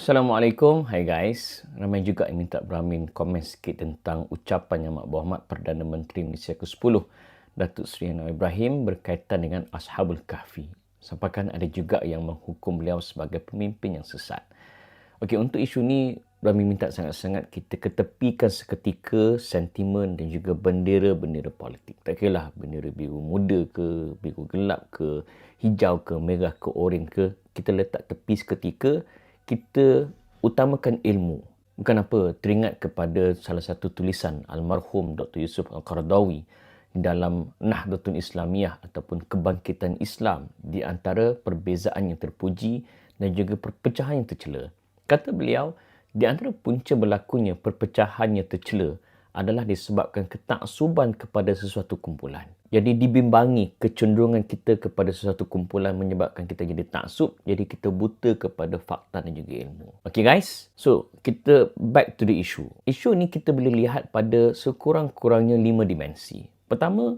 Assalamualaikum. Hai guys. Ramai juga yang minta Brahmin komen sikit tentang ucapan Yang Amat Berhormat Perdana Menteri Malaysia ke-10 Datuk Seri Anwar Ibrahim berkaitan dengan Ashabul Kahfi. Sampaikan ada juga yang menghukum beliau sebagai pemimpin yang sesat. Okey, untuk isu ni Brahmin minta sangat-sangat kita ketepikan seketika sentimen dan juga bendera-bendera politik. Tak kira lah bendera biru muda ke, biru gelap ke, hijau ke, merah ke, oranye ke, kita letak tepi seketika. Kita utamakan ilmu. Bukan apa, teringat kepada salah satu tulisan almarhum Dr. Yusuf Al-Qaradawi dalam Nahdlatul Islamiyah ataupun kebangkitan Islam, di antara perbezaan yang terpuji dan juga perpecahan yang tercela. Kata beliau, di antara punca berlakunya perpecahan yang tercela adalah disebabkan ketaksuban kepada sesuatu kumpulan. Jadi dibimbangi kecenderungan kita kepada sesuatu kumpulan menyebabkan kita jadi taksub, jadi kita buta kepada fakta dan juga ilmu. Okay guys, so kita back to the issue. Isu ni kita boleh lihat pada sekurang-kurangnya 5 dimensi. Pertama,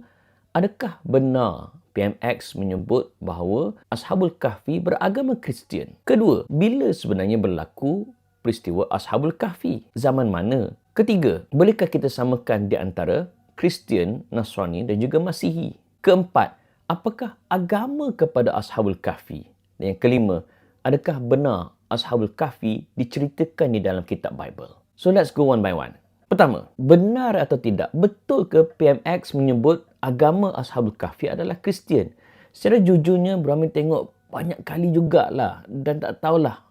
adakah benar PMX menyebut bahawa Ashabul Kahfi beragama Kristian? Kedua, bila sebenarnya berlaku peristiwa Ashabul Kahfi? Zaman mana? Ketiga, bolehkah kita samakan di antara Kristian, Nasrani dan juga Masihi? Keempat, apakah agama kepada Ashabul Kahfi? Dan yang kelima, adakah benar Ashabul Kahfi diceritakan di dalam kitab Bible? So let's go one by one. Pertama, benar atau tidak, betul ke PMX menyebut agama Ashabul Kahfi adalah Kristian? Secara jujurnya, Brahmin tengok banyak kali jugalah dan tak tahulah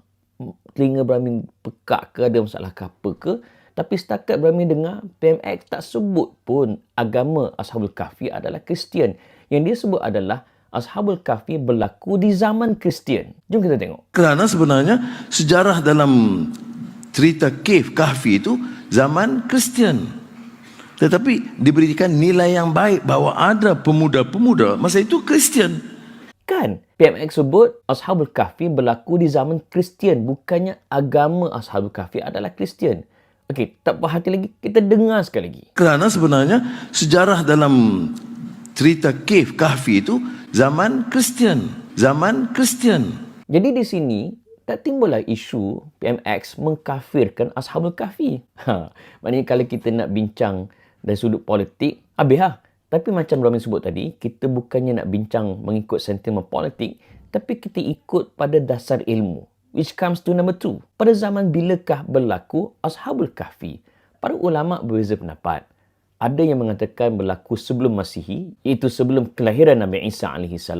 telinga Brahmin pekak ke, ada masalah ke apa ke. Tapi setakat Brahmin dengar, PMX tak sebut pun agama Ashabul Kahfi adalah Kristian. Yang dia sebut adalah Ashabul Kahfi berlaku di zaman Kristian. Jom kita tengok. Kerana sebenarnya sejarah dalam cerita Cave Kahfi itu zaman Kristian. Tetapi diberikan nilai yang baik bahawa ada pemuda-pemuda masa itu Kristian. Kan? PMX sebut Ashabul Kahfi berlaku di zaman Kristian. Bukannya agama Ashabul Kahfi adalah Kristian. Okey, tak puas hati lagi, kita dengar sekali lagi. Kerana sebenarnya sejarah dalam cerita Cave Kahfi itu zaman Kristian. Zaman Kristian. Jadi di sini, tak timbullah isu PMX mengkafirkan Ashabul Kahfi. Maknanya kalau kita nak bincang dari sudut politik, habis. Tapi macam Brahmin sebut tadi, kita bukannya nak bincang mengikut sentimen politik, tapi kita ikut pada dasar ilmu. Which comes to number 2. Pada zaman bilakah berlaku Ashabul Kahfi? Para ulama' berbeza pendapat. Ada yang mengatakan berlaku sebelum Masihi, iaitu sebelum kelahiran Nabi Isa AS.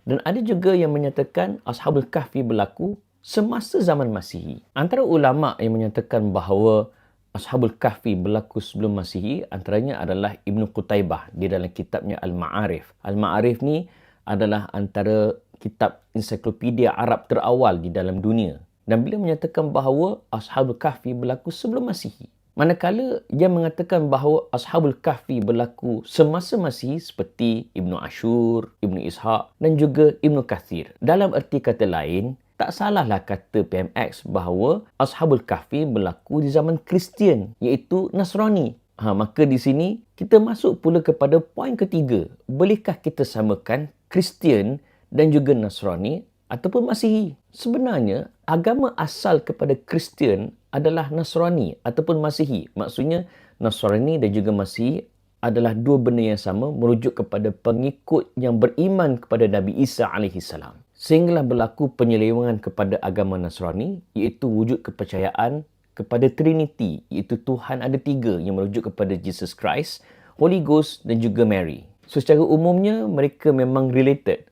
Dan ada juga yang menyatakan Ashabul Kahfi berlaku semasa zaman Masihi. Antara ulama' yang menyatakan bahawa Ashabul Kahfi berlaku sebelum Masihi, antaranya adalah Ibnu Qutaibah di dalam kitabnya Al-Ma'arif. Al-Ma'arif ni adalah antara kitab ensiklopedia Arab terawal di dalam dunia. Dan beliau menyatakan bahawa Ashabul Kahfi berlaku sebelum Masihi. Manakala yang mengatakan bahawa Ashabul Kahfi berlaku semasa Masihi seperti Ibnu Ashur, Ibnu Ishaq dan juga Ibnu Kathir. Dalam erti kata lain, tak salahlah kata PMX bahawa Ashabul Kahfi berlaku di zaman Kristian, iaitu Nasrani. Maka di sini kita masuk pula kepada poin ketiga. Bolehkah kita samakan Kristian dan juga Nasrani ataupun Masihi? Sebenarnya, agama asal kepada Kristian adalah Nasrani ataupun Masihi. Maksudnya, Nasrani dan juga Masihi adalah dua benda yang sama, merujuk kepada pengikut yang beriman kepada Nabi Isa AS. Sehinggalah berlaku penyelewengan kepada agama Nasrani, iaitu wujud kepercayaan kepada Trinity, iaitu Tuhan ada 3 yang merujuk kepada Jesus Christ, Holy Ghost dan juga Mary. So, secara umumnya, mereka memang related.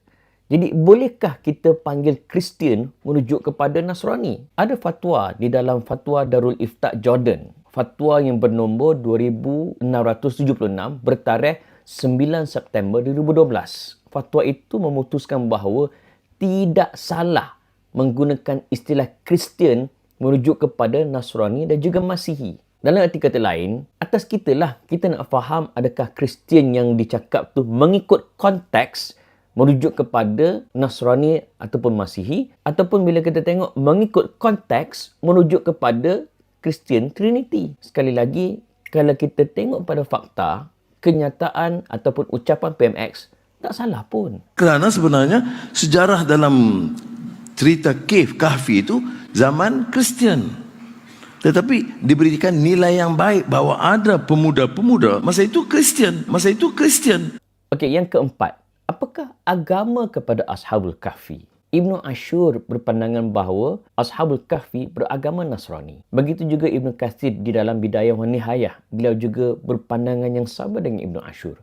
Jadi, bolehkah kita panggil Kristian merujuk kepada Nasrani? Ada fatwa di dalam Fatwa Darul Ifta' Jordan. Fatwa yang bernombor 2676 bertarikh 9 September 2012. Fatwa itu memutuskan bahawa tidak salah menggunakan istilah Kristian merujuk kepada Nasrani dan juga Masihi. Dalam arti kata lain, atas kita lah kita nak faham adakah Kristian yang dicakap tu mengikut konteks merujuk kepada Nasrani ataupun Masihi, ataupun bila kita tengok mengikut konteks merujuk kepada Christian Trinity. Sekali lagi, kalau kita tengok pada fakta, kenyataan ataupun ucapan PMX, tak salah pun. Kerana sebenarnya sejarah dalam cerita Cave Kahfi itu zaman Kristian. Tetapi diberikan nilai yang baik bahawa ada pemuda-pemuda masa itu Kristian. Okey, yang keempat, apakah agama kepada Ashabul Kahfi? Ibnu Ashur berpandangan bahawa Ashabul Kahfi beragama Nasrani. Begitu juga Ibnu Katsir di dalam Bidayah wa Nihayah. Beliau juga berpandangan yang sama dengan Ibnu Ashur.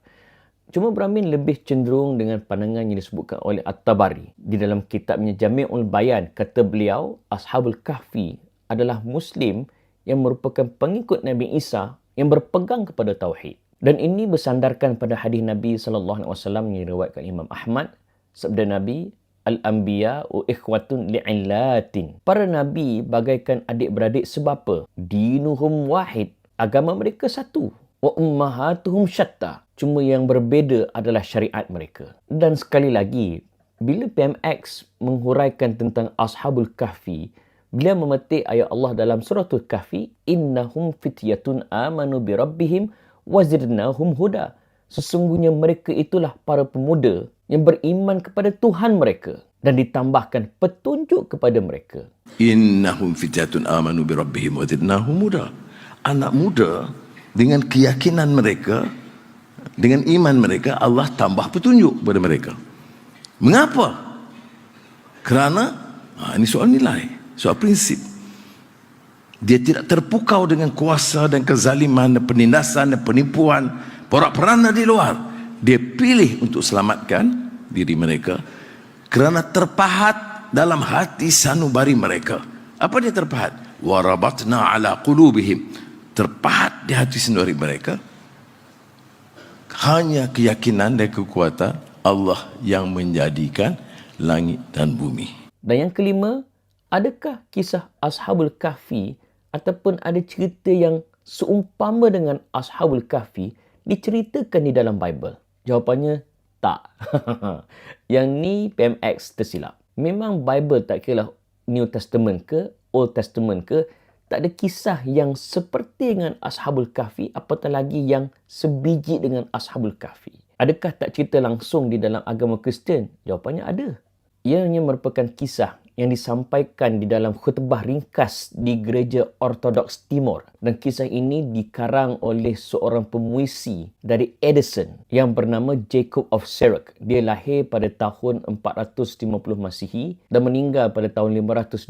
Cuma Bramin lebih cenderung dengan pandangan yang disebutkan oleh At-Tabari. Di dalam kitabnya Jami'ul Bayan, kata beliau, Ashabul Kahfi adalah Muslim yang merupakan pengikut Nabi Isa yang berpegang kepada Tauhid. Dan ini bersandarkan pada hadis Nabi SAW yang diriwayatkan Imam Ahmad. Sabda Nabi, Al-Anbiya'u ikhwatun li'illatin. Para Nabi bagaikan adik-beradik sebab apa? Dinuhum wahid. Agama mereka satu. Wa ummahatuhum syatta. Cuma yang berbeza adalah syariat mereka. Dan sekali lagi, bila PMX menghuraikan tentang Ashabul Kahfi, beliau memetik ayat Allah dalam suratul Kahfi, innahum fityatun amanu bi rabbihim wazidnahum huda. Sesungguhnya mereka itulah para pemuda yang beriman kepada Tuhan mereka dan ditambahkan petunjuk kepada mereka. Innahum fityatun amanu bi rabbihim wazidnahum huda. Anak muda dengan keyakinan mereka, dengan iman mereka, Allah tambah petunjuk kepada mereka. Mengapa? Kerana ini soal nilai, soal prinsip. Dia tidak terpukau dengan kuasa dan kezaliman dan penindasan dan penipuan, porak-poranda di luar. Dia pilih untuk selamatkan diri mereka kerana terpahat dalam hati sanubari mereka. Apa dia terpahat? Warabatna ala qulubihim. Terpahat di hati sanubari mereka hanya keyakinan dan kekuatan Allah yang menjadikan langit dan bumi. Dan yang kelima, adakah kisah Ashabul Kahfi ataupun ada cerita yang seumpama dengan Ashabul Kahfi diceritakan di dalam Bible? Jawapannya, tak. Yang ni PMX tersilap. Memang Bible tak kira New Testament ke, Old Testament ke, tak ada kisah yang seperti dengan Ashabul Kahfi, apatah lagi yang sebiji dengan Ashabul Kahfi. Adakah tak cerita langsung di dalam agama Kristian? Jawapannya ada. Ianya merupakan kisah yang disampaikan di dalam khutbah ringkas di Gereja Ortodoks Timur. Dan kisah ini dikarang oleh seorang pemuisi dari Edison yang bernama Jacob of Syriac. Dia lahir pada tahun 450 Masihi dan meninggal pada tahun 521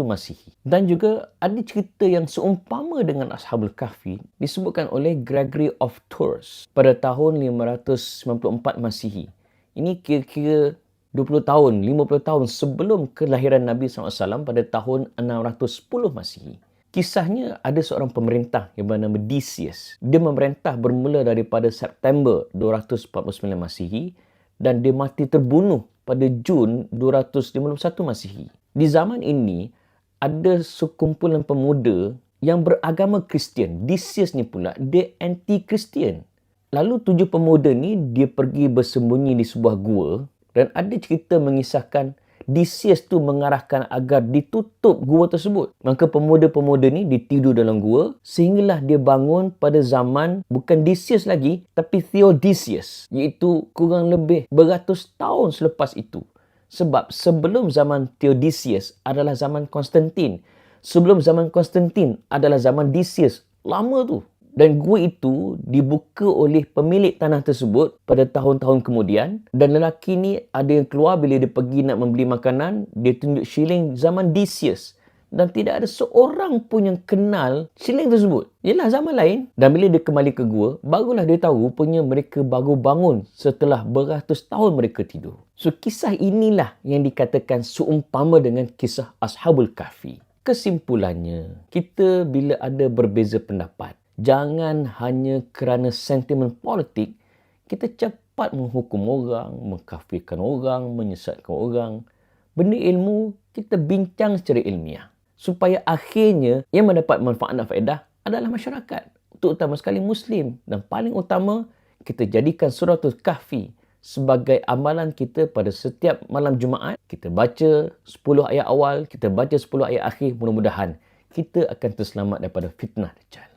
Masihi. Dan juga ada cerita yang seumpama dengan Ashabul Kahfi disebutkan oleh Gregory of Tours pada tahun 594 Masihi. Ini kira-kira 20 tahun, 50 tahun sebelum kelahiran Nabi SAW pada tahun 610 Masihi. Kisahnya ada seorang pemerintah yang bernama Decius. Dia memerintah bermula daripada September 249 Masihi dan dia mati terbunuh pada Jun 251 Masihi. Di zaman ini, ada sekumpulan pemuda yang beragama Kristian. Decius ni pula, dia anti-Kristian. Lalu 7 pemuda ni, dia pergi bersembunyi di sebuah gua. Dan ada cerita mengisahkan Decius tu mengarahkan agar ditutup gua tersebut. Maka pemuda-pemuda ni ditidur dalam gua sehinggalah dia bangun pada zaman bukan Decius lagi tapi Theodosius, iaitu kurang lebih beratus tahun selepas itu. Sebab sebelum zaman Theodosius adalah zaman Konstantin. Sebelum zaman Konstantin adalah zaman Decius. Lama tu. Dan gua itu dibuka oleh pemilik tanah tersebut pada tahun-tahun kemudian. Dan lelaki ni ada yang keluar bila dia pergi nak membeli makanan. Dia tunjuk shilling zaman Decius. Dan tidak ada seorang pun yang kenal shilling tersebut. Ialah zaman lain. Dan bila dia kembali ke gua, barulah dia tahu rupanya mereka baru bangun setelah beratus tahun mereka tidur. So kisah inilah yang dikatakan seumpama dengan kisah Ashabul Kahfi. Kesimpulannya, kita bila ada berbeza pendapat, jangan hanya kerana sentimen politik, kita cepat menghukum orang, mengkafirkan orang, menyesatkan orang. Benda ilmu, kita bincang secara ilmiah. Supaya akhirnya yang mendapat manfaat dan faedah adalah masyarakat. Terutama sekali Muslim. Dan paling utama, kita jadikan suratul Kahfi sebagai amalan kita pada setiap malam Jumaat. Kita baca 10 ayat awal, kita baca 10 ayat akhir. Mudah-mudahan kita akan terselamat daripada fitnah Dajjal.